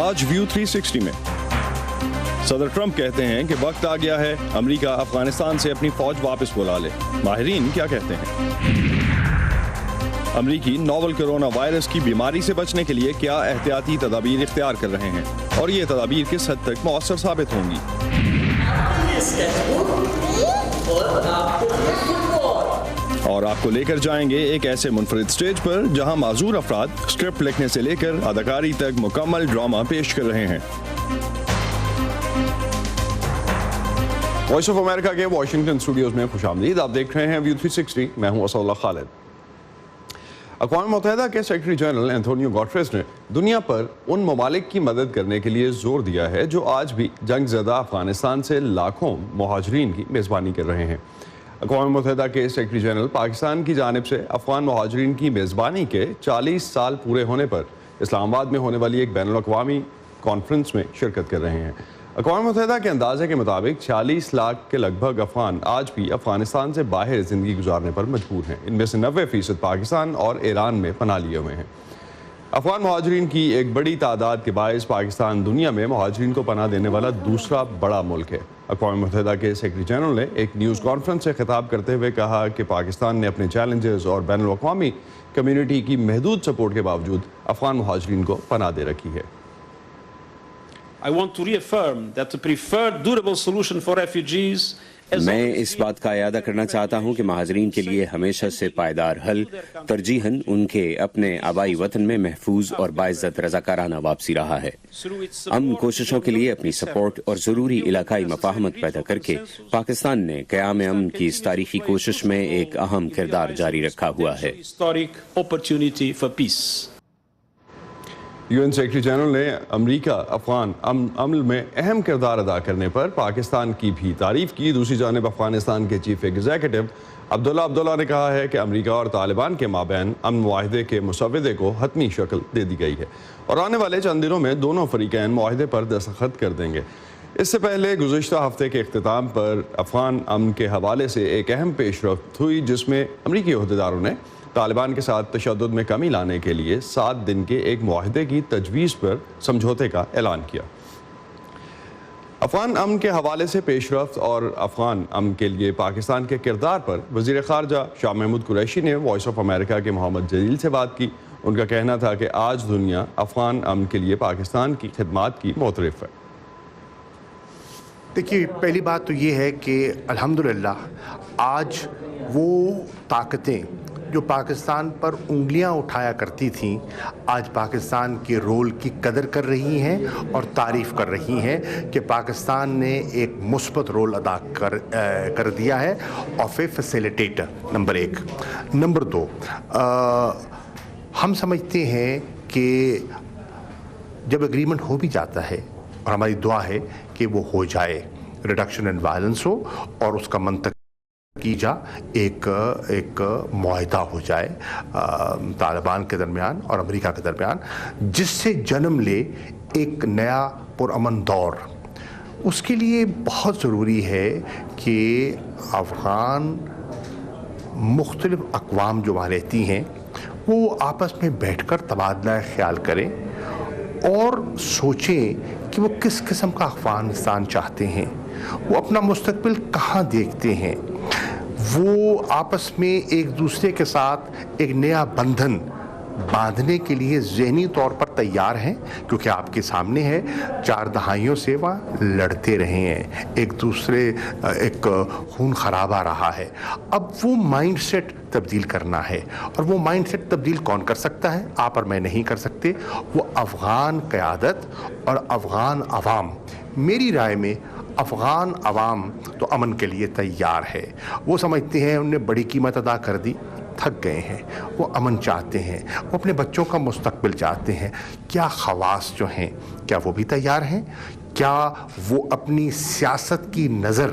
آج ویو 360 میں صدر ٹرمپ کہتے ہیں کہ وقت آ گیا ہے امریکہ افغانستان سے اپنی فوج واپس بلا لے. ماہرین کیا کہتے ہیں؟ امریکی نوول کرونا وائرس کی بیماری سے بچنے کے لیے کیا احتیاطی تدابیر اختیار کر رہے ہیں اور یہ تدابیر کس حد تک مؤثر ثابت ہوں گی؟ اور آپ کو لے کر جائیں گے ایک ایسے منفرد سٹیج پر جہاں معذور افراد اسکرپٹ لکھنے سے لے کر اداکاری تک مکمل ڈرامہ پیش کر رہے ہیں. وائس آف امریکہ کے واشنگٹن اسٹوڈیوز میں خوش آمدید. آپ دیکھ رہے ہیں ویو 360. میں ہوں اسد اللہ خالد. اقوام متحدہ کے سیکرٹری جنرل اینٹونیو گوٹریس نے دنیا پر ان ممالک کی مدد کرنے کے لیے زور دیا ہے جو آج بھی جنگ زدہ افغانستان سے لاکھوں مہاجرین کی میزبانی کر رہے ہیں. اقوام متحدہ کے سیکرٹری جنرل پاکستان کی جانب سے افغان مہاجرین کی میزبانی کے 40 سال پورے ہونے پر اسلام آباد میں ہونے والی ایک بین الاقوامی کانفرنس میں شرکت کر رہے ہیں. اقوام متحدہ کے اندازے کے مطابق 40 لاکھ کے لگ بھگ افغان آج بھی افغانستان سے باہر زندگی گزارنے پر مجبور ہیں. ان میں سے 90% پاکستان اور ایران میں پناہ لیے ہوئے ہیں. افغان مہاجرین کی ایک بڑی تعداد کے باعث پاکستان دنیا میں مہاجرین کو پناہ دینے والا دوسرا بڑا ملک ہے. اقوام متحدہ کے سیکرٹری جنرل نے ایک نیوز کانفرنس سے خطاب کرتے ہوئے کہا کہ پاکستان نے اپنے چیلنجز اور بین الاقوامی کمیونٹی کی محدود سپورٹ کے باوجود افغان مہاجرین کو پناہ دے رکھی ہے. I want to reaffirm that the preferred durable solution for refugees میں اس بات کا اعادہ کرنا چاہتا ہوں کہ مہاجرین کے لیے ہمیشہ سے پائیدار حل ترجیحاً ان کے اپنے آبائی وطن میں محفوظ اور باعزت رضاکارانہ واپسی رہا ہے. امن کوششوں کے لیے اپنی سپورٹ اور ضروری علاقائی مفاہمت پیدا کر کے پاکستان نے قیام امن کی اس تاریخی کوشش میں ایک اہم کردار جاری رکھا ہوا ہے. یو این سیکرٹری جنرل نے امریکہ افغان عمل میں اہم کردار ادا کرنے پر پاکستان کی بھی تعریف کی. دوسری جانب افغانستان کے چیف ایگزیکٹو عبداللہ نے کہا ہے کہ امریکہ اور طالبان کے مابین امن معاہدے کے مسودے کو حتمی شکل دے دی گئی ہے اور آنے والے چند دنوں میں دونوں فریقین معاہدے پر دستخط کر دیں گے. اس سے پہلے گزشتہ ہفتے کے اختتام پر افغان امن کے حوالے سے ایک اہم پیش رفت ہوئی جس میں امریکی عہدیداروں نے طالبان کے ساتھ تشدد میں کمی لانے کے لیے 7 دن کے ایک معاہدے کی تجویز پر سمجھوتے کا اعلان کیا. افغان امن کے حوالے سے پیش رفت اور افغان امن کے لیے پاکستان کے کردار پر وزیر خارجہ شاہ محمود قریشی نے وائس آف امریکہ کے محمد جلیل سے بات کی. ان کا کہنا تھا کہ آج دنیا افغان امن کے لیے پاکستان کی خدمات کی معترف ہے. دیکھیے، پہلی بات تو یہ ہے کہ الحمدللہ آج وہ طاقتیں جو پاکستان پر انگلیاں اٹھایا کرتی تھیں آج پاکستان کے رول کی قدر کر رہی ہیں اور تعریف کر رہی ہیں کہ پاکستان نے ایک مثبت رول ادا کر دیا ہے of a facilitator. Number 1. Number 2، ہم سمجھتے ہیں کہ جب اگریمنٹ ہو بھی جاتا ہے اور ہماری دعا ہے کہ وہ ہو جائے، ریڈکشن ان وائلنس ہو اور اس کا منطق کی جا ایک معاہدہ ہو جائے طالبان کے درمیان اور امریکہ کے درمیان، جس سے جنم لے ایک نیا پرامن دور. اس کے لیے بہت ضروری ہے کہ افغان مختلف اقوام جو وہاں رہتی ہیں وہ آپس میں بیٹھ کر تبادلہ خیال کریں اور سوچیں کہ وہ کس قسم کا افغانستان چاہتے ہیں، وہ اپنا مستقبل کہاں دیکھتے ہیں، وہ آپس میں ایک دوسرے کے ساتھ ایک نیا بندھن باندھنے کے لیے ذہنی طور پر تیار ہیں، کیونکہ آپ کے سامنے ہے 4 دہائیوں سے وہاں لڑتے رہے ہیں، ایک دوسرے ایک خون خرابہ رہا ہے. اب وہ مائنڈ سیٹ تبدیل کرنا ہے، اور وہ مائنڈ سیٹ تبدیل کون کر سکتا ہے؟ آپ اور میں نہیں کر سکتے. وہ افغان قیادت اور افغان عوام. میری رائے میں افغان عوام تو امن کے لیے تیار ہے. وہ سمجھتے ہیں انہوں نے بڑی قیمت ادا کر دی، تھک گئے ہیں، وہ امن چاہتے ہیں، وہ اپنے بچوں کا مستقبل چاہتے ہیں. کیا خواص جو ہیں کیا وہ بھی تیار ہیں؟ کیا وہ اپنی سیاست کی نظر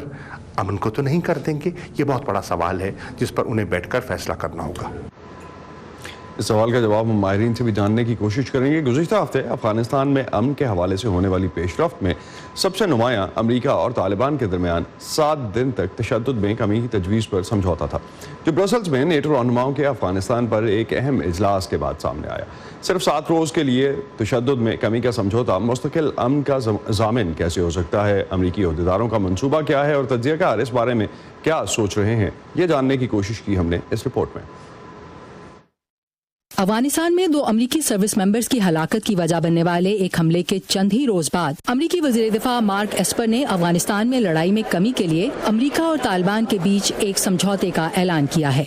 امن کو تو نہیں کر دیں گے؟ یہ بہت بڑا سوال ہے جس پر انہیں بیٹھ کر فیصلہ کرنا ہوگا. اس سوال کا جواب ہم ماہرین سے بھی جاننے کی کوشش کریں گے۔ گزشتہ ہفتے افغانستان میں امن کے حوالے سے ہونے والی پیش رفت میں سب سے نمایاں امریکہ اور طالبان کے درمیان 7 دن تک تشدد میں کمی کی تجویز پر سمجھوتا تھا، جو برسلز میں نیٹو رہنماؤں کے افغانستان پر ایک اہم اجلاس کے بعد سامنے آیا۔ صرف 7 روز کے لیے تشدد میں کمی کا سمجھوتا مستقل امن کا ضامن کیسے ہو سکتا ہے؟ امریکی عہدیداروں کا منصوبہ کیا ہے اور تجزیہ کار اس بارے میں کیا سوچ رہے ہیں؟ یہ جاننے کی کوشش کی ہم نے اس رپورٹ میں۔ افغانستان میں 2 امریکی سروس ممبرز کی ہلاکت کی وجہ بننے والے ایک حملے کے چند ہی روز بعد امریکی وزیر دفاع مارک ایسپر نے افغانستان میں لڑائی میں کمی کے لیے امریکہ اور طالبان کے بیچ ایک سمجھوتے کا اعلان کیا ہے۔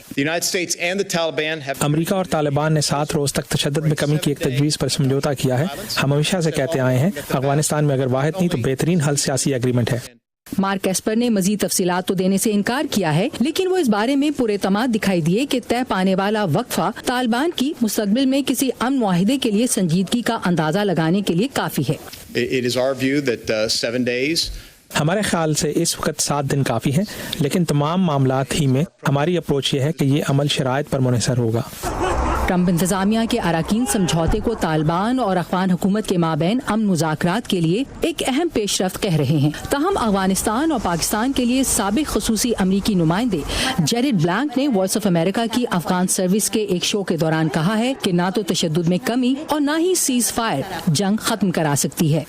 امریکہ اور طالبان نے 7 روز تک تشدد میں کمی کی ایک تجویز پر سمجھوتا کیا ہے۔ ہم ہمیشہ سے کہتے آئے ہیں افغانستان میں اگر واحد نہیں تو بہترین حل سیاسی ایگریمنٹ ہے۔ مارک ایسپر نے مزید تفصیلات تو دینے سے انکار کیا ہے، لیکن وہ اس بارے میں پراعتماد دکھائی دیے کہ طے پانے والا وقفہ طالبان کی مستقبل میں کسی امن معاہدے کے لیے سنجیدگی کا اندازہ لگانے کے لیے کافی ہے۔ ہمارے خیال سے اس وقت 7 دن کافی ہیں، لیکن تمام معاملات ہی میں ہماری اپروچ یہ ہے کہ یہ عمل شرائط پر منحصر ہوگا۔ ٹرمپ انتظامیہ کے اراکین سمجھوتے کو طالبان اور افغان حکومت کے مابین امن مذاکرات کے لیے ایک اہم پیش رفت کہہ رہے ہیں، تاہم افغانستان اور پاکستان کے لیے سابق خصوصی امریکی نمائندے جیریڈ بلانک نے وائس آف امریکہ کی افغان سروس کے ایک شو کے دوران کہا ہے کہ نہ تو تشدد میں کمی اور نہ ہی سیز فائر جنگ ختم کرا سکتی ہے۔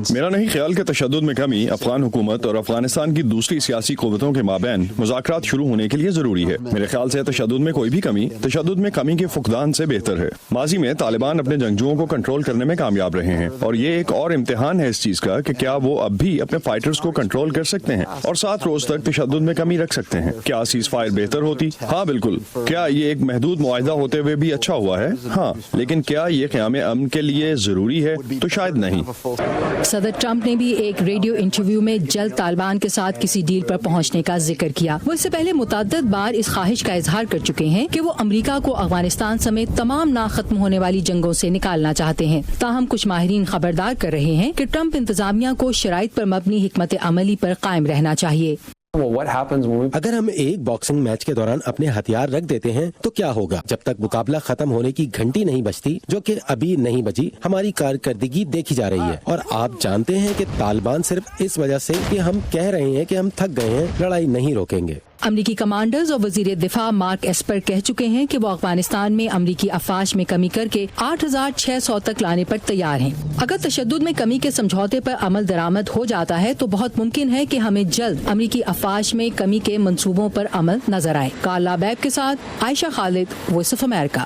میرا نہیں خیال کہ تشدد میں کمی افغان حکومت اور افغانستان کی دوسری سیاسی قوتوں کے مابین مذاکرات شروع ہونے کے لیے ضروری ہے۔ میرے خیال سے تشدد میں کوئی بھی کمی تشدد میں کمی کے فقدان سے بہتر ہے۔ ماضی میں طالبان اپنے جنگجوؤں کو کنٹرول کرنے میں کامیاب رہے ہیں، اور یہ ایک اور امتحان ہے اس چیز کا کہ کیا وہ اب بھی اپنے فائٹرز کو کنٹرول کر سکتے ہیں اور 7 روز تک تشدد میں کمی رکھ سکتے ہیں۔ کیا سیز فائر بہتر ہوتی؟ ہاں بالکل۔ کیا یہ ایک محدود معاہدہ ہوتے ہوئے بھی اچھا ہوا ہے؟ ہاں، لیکن کیا یہ قیام امن کے لیے ضروری ہے؟ تو شاید نہیں۔ صدر ٹرمپ نے بھی ایک ریڈیو انٹرویو میں جلد طالبان کے ساتھ کسی ڈیل پر پہنچنے کا ذکر کیا۔ وہ اس سے پہلے متعدد بار اس خواہش کا اظہار کر چکے ہیں کہ وہ امریکہ کو افغانستان سمیت تمام نہ ختم ہونے والی جنگوں سے نکالنا چاہتے ہیں، تاہم کچھ ماہرین خبردار کر رہے ہیں کہ ٹرمپ انتظامیہ کو شرائط پر مبنی حکمت عملی پر قائم رہنا چاہیے۔ اگر ہم ایک باکسنگ میچ کے دوران اپنے ہتھیار رکھ دیتے ہیں تو کیا ہوگا؟ جب تک مقابلہ ختم ہونے کی گھنٹی نہیں بجتی، جو کہ ابھی نہیں بجی، ہماری کارکردگی دیکھی جا رہی ہے۔ اور آپ جانتے ہیں کہ طالبان صرف اس وجہ سے کہ ہم کہہ رہے ہیں کہ ہم تھک گئے ہیں، لڑائی نہیں روکیں گے۔ امریکی کمانڈرز اور وزیر دفاع مارک ایسپر کہہ چکے ہیں کہ وہ افغانستان میں امریکی افواج میں کمی کر کے 8600 تک لانے پر تیار ہیں۔ اگر تشدد میں کمی کے سمجھوتے پر عمل درآمد ہو جاتا ہے تو بہت ممکن ہے کہ ہمیں جلد امریکی افواج میں کمی کے منصوبوں پر عمل نظر آئے۔ کارلا بیب کے ساتھ Ayesha Khalid, Voice of America.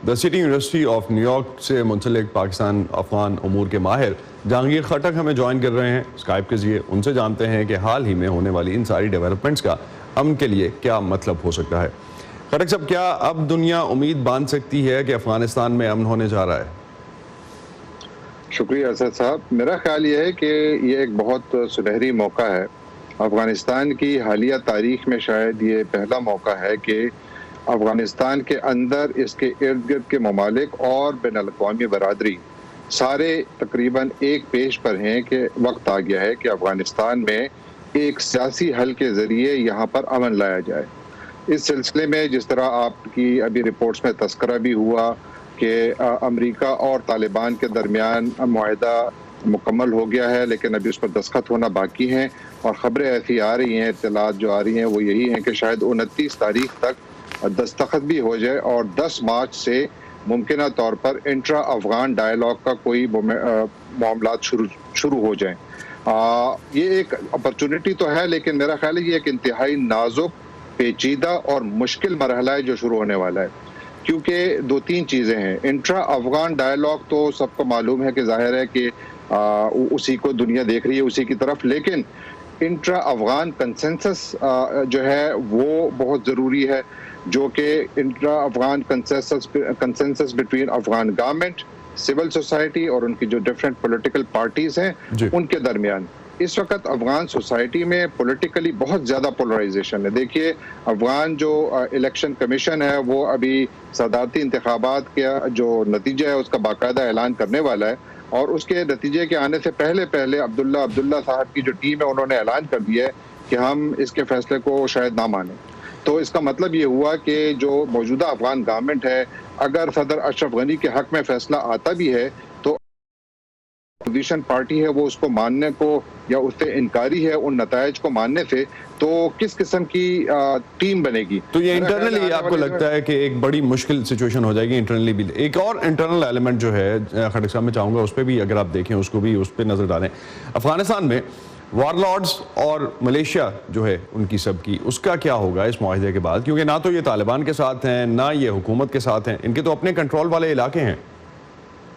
The City University of New York سے منسلک پاکستان افغان امور کے ماہر جہانگیر خٹک ہمیں جوائن کر رہے ہیں اسکائپ کے ذریعے۔ ان سے جانتے ہیں کہ حال ہی میں ہونے والی ان ساری ڈیولپمنٹس کا امن کے لیے کیا مطلب ہو سکتا ہے۔ خٹک صاحب، کیا اب دنیا امید باندھ سکتی ہے کہ افغانستان میں امن ہونے جا رہا ہے؟ شکریہ اسد صاحب۔ میرا خیال یہ ہے کہ یہ ایک بہت سنہری موقع ہے۔ افغانستان کی حالیہ تاریخ میں شاید یہ پہلا موقع ہے کہ افغانستان کے اندر اس کے ارد گرد کے ممالک اور بین الاقوامی برادری سارے تقریباً ایک پیش پر ہیں کہ وقت آ گیا ہے کہ افغانستان میں ایک سیاسی حل کے ذریعے یہاں پر امن لایا جائے۔ اس سلسلے میں جس طرح آپ کی ابھی رپورٹس میں تذکرہ بھی ہوا کہ امریکہ اور طالبان کے درمیان معاہدہ مکمل ہو گیا ہے، لیکن ابھی اس پر دستخط ہونا باقی ہیں، اور خبریں ایسی آ رہی ہیں، اطلاعات جو آ رہی ہیں وہ یہی ہیں کہ شاید 29 تاریخ تک دستخط بھی ہو جائے اور 10 مارچ سے ممکنہ طور پر انٹرا افغان ڈائیلاگ کا کوئی معاملات شروع ہو جائیں۔ یہ ایک اپرچونٹی تو ہے، لیکن میرا خیال ہے یہ ایک انتہائی نازک، پیچیدہ اور مشکل مرحلہ ہے جو شروع ہونے والا ہے، کیونکہ 2-3 چیزیں ہیں۔ انٹرا افغان ڈائیلاگ تو سب کو معلوم ہے کہ ظاہر ہے کہ اسی کو دنیا دیکھ رہی ہے، اسی کی طرف، لیکن انٹرا افغان کنسنسس جو ہے وہ بہت ضروری ہے، جو کہ intra Afghan consensus between Afghan government, civil society اور ان کی جو ڈفرینٹ پولیٹیکل پارٹیز ہیں ان کے درمیان۔ اس وقت افغان سوسائٹی میں پولیٹیکلی بہت زیادہ پولرائزیشن ہے۔ دیکھیے، افغان جو الیکشن کمیشن ہے وہ ابھی صدارتی انتخابات کا جو نتیجہ ہے اس کا باقاعدہ اعلان کرنے والا ہے، اور اس کے نتیجے کے آنے سے پہلے عبداللہ صاحب کی جو ٹیم ہے انہوں نے اعلان کر دیا ہے کہ ہم اس کے فیصلے کو شاید نہ مانیں. تو اس کا مطلب یہ ہوا کہ جو موجودہ افغان گورنمنٹ ہے اگر صدر اشرف غنی کے حق میں فیصلہ آتا بھی ہے تو اپوزیشن پارٹی ہے وہ اس کو ماننے کو یا اس سے انکاری ہے ان نتائج کو ماننے سے, تو کس قسم کی ٹیم بنے گی. تو یہ انٹرنلی آپ کو لگتا ہے کہ ایک بڑی مشکل سچویشن ہو جائے گی انٹرنلی بھی. ایک اور انٹرنل ایلیمنٹ جو ہے خٹک صاحب میں چاہوں گا اس پہ بھی اگر آپ دیکھیں اس کو بھی اس پہ نظر ڈالیں. افغانستان میں وار لارڈز اور ملیشیا جو ہے ان کی سب کی اس کا کیا ہوگا اس معاہدے کے بعد, کیونکہ نہ تو یہ طالبان کے ساتھ ہیں نہ یہ حکومت کے ساتھ ہیں, ان کے تو اپنے کنٹرول والے علاقے ہیں.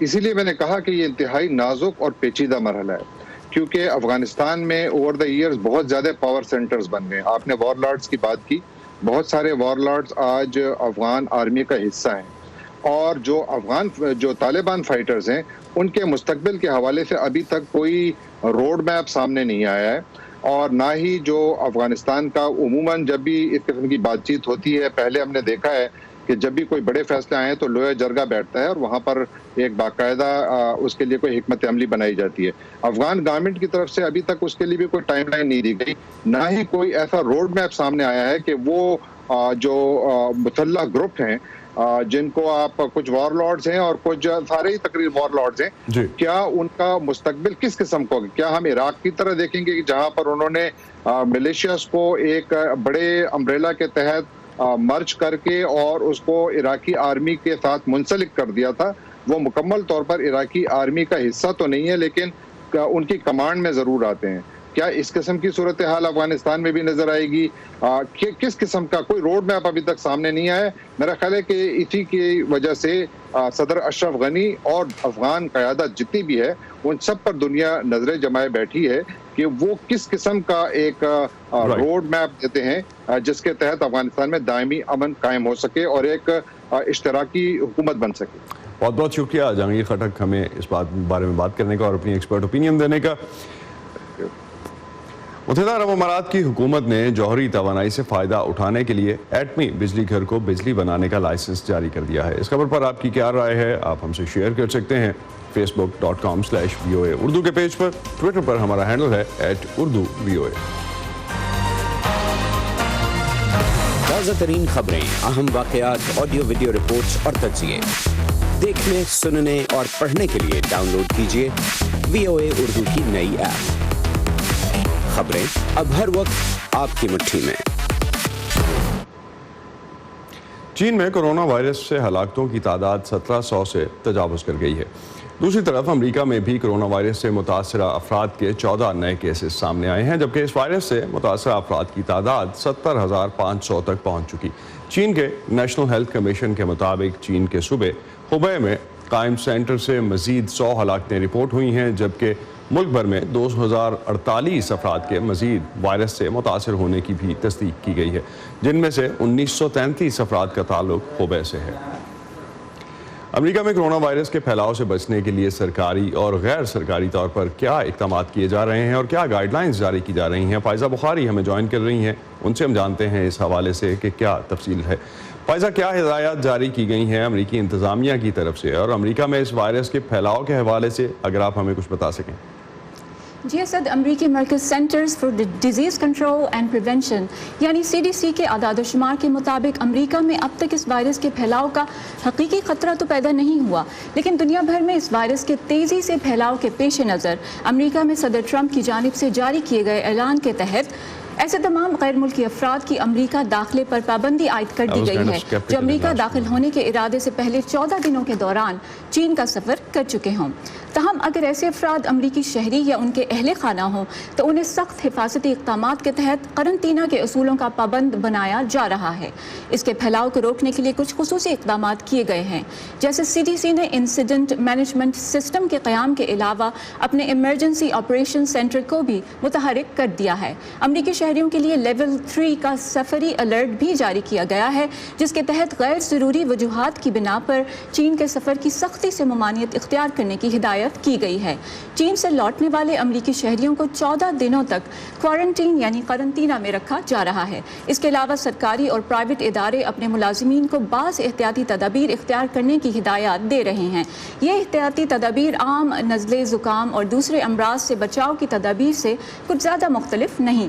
اسی لیے میں نے کہا کہ یہ انتہائی نازک اور پیچیدہ مرحلہ ہے, کیونکہ افغانستان میں اوور دا ایئرز بہت زیادہ پاور سینٹرز بن گئے. آپ نے وار لارڈز کی بات کی, بہت سارے وار لارڈز آج افغان آرمی کا حصہ ہیں, اور جو طالبان فائٹرز ہیں ان کے مستقبل کے حوالے سے ابھی تک کوئی روڈ میپ سامنے نہیں آیا ہے, اور نہ ہی جو افغانستان کا عموماً جب بھی اس قسم کی بات چیت ہوتی ہے, پہلے ہم نے دیکھا ہے کہ جب بھی کوئی بڑے فیصلے آئے تو لویا جرگہ بیٹھتا ہے اور وہاں پر ایک باقاعدہ اس کے لیے کوئی حکمت عملی بنائی جاتی ہے. افغان گورنمنٹ کی طرف سے ابھی تک اس کے لیے بھی کوئی ٹائم لائن نہیں دی گئی, نہ ہی کوئی ایسا روڈ میپ سامنے آیا ہے کہ وہ جو مسلح گروپ ہیں جن کو آپ کچھ وار لارڈز ہیں اور کچھ سارے ہی تقریباً وار لارڈز ہیں, کیا ان کا مستقبل کس قسم کا ہوگا. کیا ہم عراق کی طرح دیکھیں گے جہاں پر انہوں نے ملیشیاز کو ایک بڑے امبریلا کے تحت مرج کر کے اور اس کو عراقی آرمی کے ساتھ منسلک کر دیا تھا. وہ مکمل طور پر عراقی آرمی کا حصہ تو نہیں ہے لیکن ان کی کمانڈ میں ضرور آتے ہیں. کیا اس قسم کی صورتحال افغانستان میں بھی نظر آئے گی؟ کس قسم کا کوئی روڈ میپ ابھی تک سامنے نہیں آیا. میرا خیال ہے کہ اسی کی وجہ سے صدر اشرف غنی اور افغان قیادت جتنی بھی ہے ان سب پر دنیا نظریں جمائے بیٹھی ہے کہ وہ کس قسم کا ایک روڈ میپ دیتے ہیں جس کے تحت افغانستان میں دائمی امن قائم ہو سکے اور ایک اشتراکی حکومت بن سکے. بہت بہت شکریہ جہانگیر خٹک ہمیں اس بارے میں بات کرنے کا اور اپنی ایکسپرٹ اوپینین دینے کا. متحدہ عرب امارات کی حکومت نے جوہری توانائی سے فائدہ اٹھانے کے لیے ایٹمی بجلی گھر کو بجلی بنانے کا لائسنس جاری کر دیا ہے. اس خبر پر آپ کی کیا رائے ہے, آپ ہم سے شیئر کر سکتے ہیں facebook.com/VOA اردو کے پیج پر. ٹویٹر پر ہمارا ہینڈل ہے @urduvoa. تازہ ترین خبریں, اہم واقعات, آڈیو ویڈیو رپورٹس اور تجزیے دیکھنے, سننے اور پڑھنے کے لیے ڈاؤن لوڈ کیجیے VOA اردو کی نئی ایپ. خبریں اب ہر وقت آپ کی مٹھی میں. چین میں کرونا وائرس سے ہلاکتوں کی تعداد 1700 سے تجاوز کر گئی ہے. دوسری طرف امریکہ میں بھی کرونا وائرس سے متاثرہ افراد کے 14 نئے کیسز سامنے آئے ہیں, جبکہ اس وائرس سے متاثرہ افراد کی تعداد 70,500 تک پہنچ چکی. چین کے نیشنل ہیلتھ کمیشن کے مطابق چین کے صوبے ہubei میں قائم سینٹر سے مزید 100 ہلاکتیں رپورٹ ہوئی ہیں, جبکہ ملک بھر میں 2048 افراد کے مزید وائرس سے متاثر ہونے کی بھی تصدیق کی گئی ہے, جن میں سے 1933 افراد کا تعلق ہubei سے ہے. امریکہ میں کرونا وائرس کے پھیلاؤ سے بچنے کے لیے سرکاری اور غیر سرکاری طور پر کیا اقدامات کیے جا رہے ہیں اور کیا گائیڈ لائنز جاری کی جا رہی ہیں. فائزہ بخاری ہمیں جوائن کر رہی ہیں, ان سے ہم جانتے ہیں اس حوالے سے کہ کیا تفصیل ہے. فائزہ, کیا ہدایات جاری کی گئی ہیں امریکی انتظامیہ کی طرف سے, اور امریکہ میں اس وائرس کے پھیلاؤ کے حوالے سے اگر آپ ہمیں کچھ بتا سکیں. جی اسد, امریکی مرکز centres for disease control and prevention یعنی CDC کے اعداد و شمار کے مطابق امریکہ میں اب تک اس وائرس کے پھیلاؤ کا حقیقی خطرہ تو پیدا نہیں ہوا, لیکن دنیا بھر میں اس وائرس کے تیزی سے پھیلاؤ کے پیش نظر امریکہ میں صدر ٹرمپ کی جانب سے جاری کیے گئے اعلان کے تحت ایسے تمام غیر ملکی افراد کی امریکہ داخلے پر پابندی عائد کر دی گئی ہے جو امریکہ داخل ہونے کے ارادے سے پہلے 14 دنوں کے دوران چین کا سفر کر چکے ہوں. تاہم اگر ایسے افراد امریکی شہری یا ان کے اہل خانہ ہوں تو انہیں سخت حفاظتی اقدامات کے تحت قرنطینہ کے اصولوں کا پابند بنایا جا رہا ہے. اس کے پھیلاؤ کو روکنے کے لیے کچھ خصوصی اقدامات کیے گئے ہیں, جیسے CDC نے انسیڈنٹ مینجمنٹ سسٹم کے قیام کے علاوہ اپنے ایمرجنسی آپریشن سینٹر کو بھی متحرک کر دیا ہے. امریکی شہریوں کے لیے لیول 3 کا سفری الرٹ بھی جاری کیا گیا ہے, جس کے تحت غیر ضروری وجوہات کی بنا پر چین کے سفر کی سختی سے ممانعت اختیار کرنے کی ہدایت کی گئی ہے. چین سے لوٹنے والے امریکی شہریوں کو 14 دنوں تک کوارنٹین یعنی قرنطینہ میں رکھا جا رہا ہے. اس کے علاوہ سرکاری اور پرائیویٹ ادارے اپنے ملازمین کو بعض احتیاطی تدابیر اختیار کرنے کی ہدایات دے رہے ہیں. یہ احتیاطی تدابیر عام نزلے, زکام اور دوسرے امراض سے بچاؤ کی تدابیر سے کچھ زیادہ مختلف نہیں.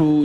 2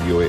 VOA,